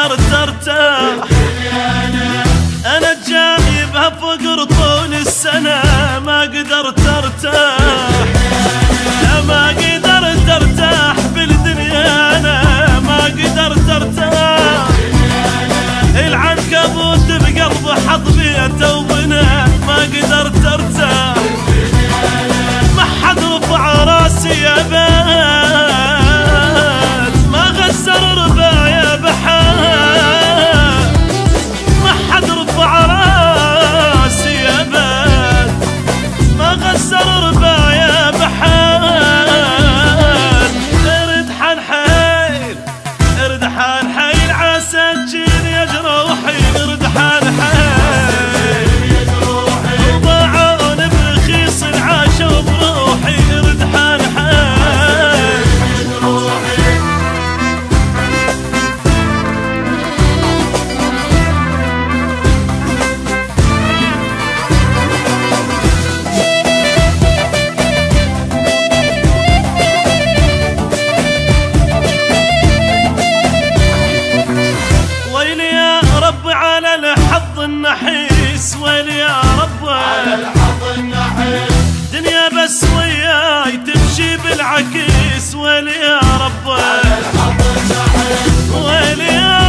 قدرت ارتاح. انا جايبها فقر طول السنة ما قدرت ارتاح. ما قدرت ارتاح بالدنيا انا ما قدرت ارتاح. العنكبوت بقلبه حط بيته وبناه ما قدرت ارتاح. ما حد رفع راسي يا بات ما غسر ربايا بحال. ما حد رفع راسي يا بات ما غسر ربايا بحال. ارد حنحيل ارد حنحيل عسى تجيني يا جروحي. ارد حنحيل وضاعوني برخيص العاش وبروحي. ارد حنحيل ويلي يا رب على الحظ النحيس. ويلي يا رب على الحظ النحيس. دنيا بس وياي تمشي بالعكيس. ويلي يا رب على الحظ النحيس. ويلي يا